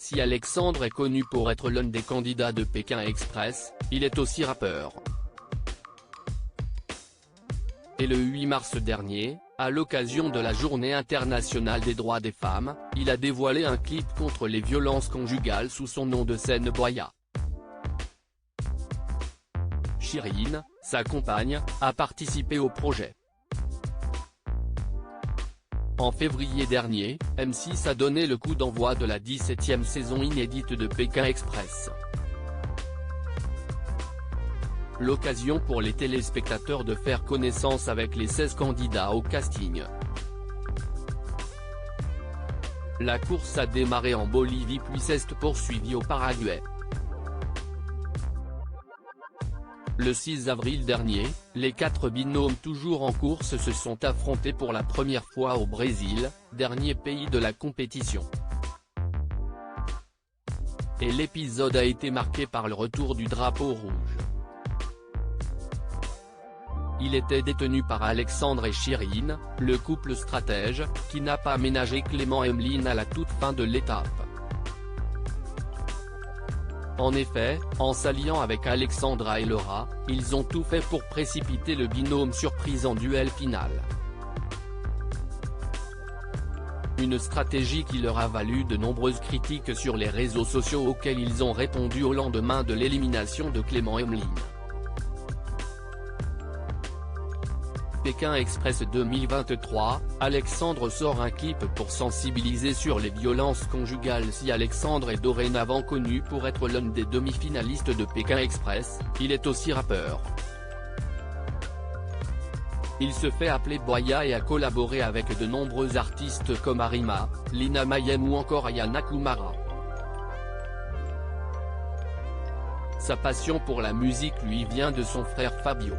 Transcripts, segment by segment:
Si Alexandre est connu pour être l'un des candidats de Pékin Express, il est aussi rappeur. Et le 8 mars dernier, à l'occasion de la Journée internationale des droits des femmes, il a dévoilé un clip contre les violences conjugales sous son nom de scène Boya. Chirine, sa compagne, a participé au projet. En février dernier, M6 a donné le coup d'envoi de la 17e saison inédite de Pékin Express. L'occasion pour les téléspectateurs de faire connaissance avec les 16 candidats au casting. La course a démarré en Bolivie puis s'est poursuivie au Paraguay. Le 6 avril dernier, les 4 binômes toujours en course se sont affrontés pour la première fois au Brésil, dernier pays de la compétition. Et l'épisode a été marqué par le retour du drapeau rouge. Il était détenu par Alexandre et Chirine, le couple stratège, qui n'a pas ménagé Clément et Emeline à la toute fin de l'étape. En effet, en s'alliant avec Alexandra et Laura, ils ont tout fait pour précipiter le binôme surprise en duel final. Une stratégie qui leur a valu de nombreuses critiques sur les réseaux sociaux auxquelles ils ont répondu au lendemain de l'élimination de Clément et Emeline. Pékin Express 2023, Alexandre sort un clip pour sensibiliser sur les violences conjugales. Si Alexandre est dorénavant connu pour être l'un des demi-finalistes de Pékin Express, il est aussi rappeur. Il se fait appeler Boya et a collaboré avec de nombreux artistes comme Arima, Lina Mayem ou encore Ayana Kumara. Sa passion pour la musique lui vient de son frère Fabio.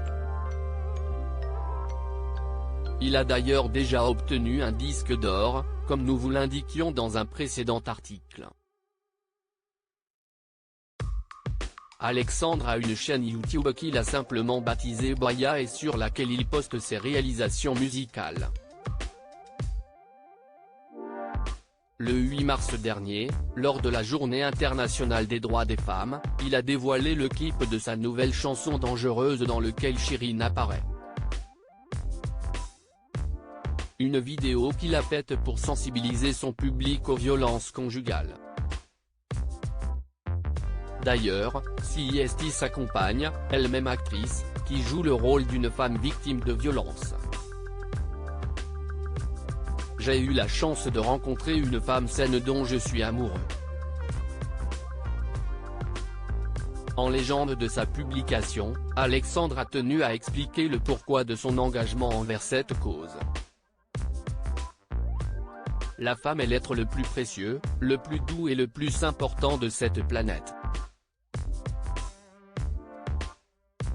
Il a d'ailleurs déjà obtenu un disque d'or, comme nous vous l'indiquions dans un précédent article. Alexandre a une chaîne YouTube qu'il a simplement baptisée Boya et sur laquelle il poste ses réalisations musicales. Le 8 mars dernier, lors de la Journée internationale des droits des femmes, il a dévoilé le clip de sa nouvelle chanson Dangereuse dans lequel Chirine apparaît. Une vidéo qu'il a faite pour sensibiliser son public aux violences conjugales. D'ailleurs, Siesti s'accompagne, elle-même actrice, qui joue le rôle d'une femme victime de violences. J'ai eu la chance de rencontrer une femme saine dont je suis amoureux. En légende de sa publication, Alexandre a tenu à expliquer le pourquoi de son engagement envers cette cause. La femme est l'être le plus précieux, le plus doux et le plus important de cette planète.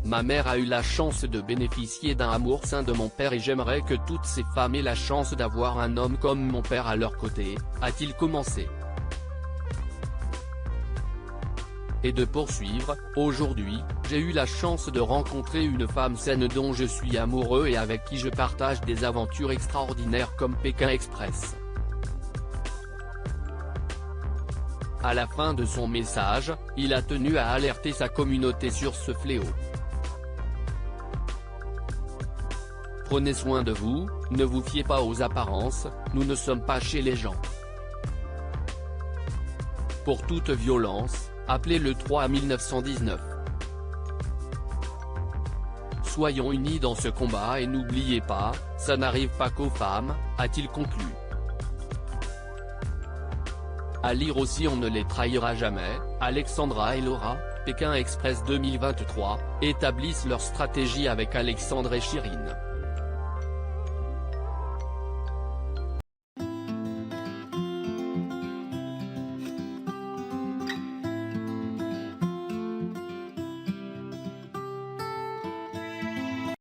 Ma mère a eu la chance de bénéficier d'un amour sain de mon père et j'aimerais que toutes ces femmes aient la chance d'avoir un homme comme mon père à leur côté, a-t-il commencé. Et de poursuivre, aujourd'hui, j'ai eu la chance de rencontrer une femme saine dont je suis amoureux et avec qui je partage des aventures extraordinaires comme Pékin Express. À la fin de son message, il a tenu à alerter sa communauté sur ce fléau. Prenez soin de vous, ne vous fiez pas aux apparences, nous ne sommes pas chez les gens. Pour toute violence, appelez le 3 1919. Soyons unis dans ce combat et n'oubliez pas, ça n'arrive pas qu'aux femmes, a-t-il conclu. À lire aussi On ne les trahira jamais, Alexandra et Laura, Pékin Express 2023, établissent leur stratégie avec Alexandre et Chirine.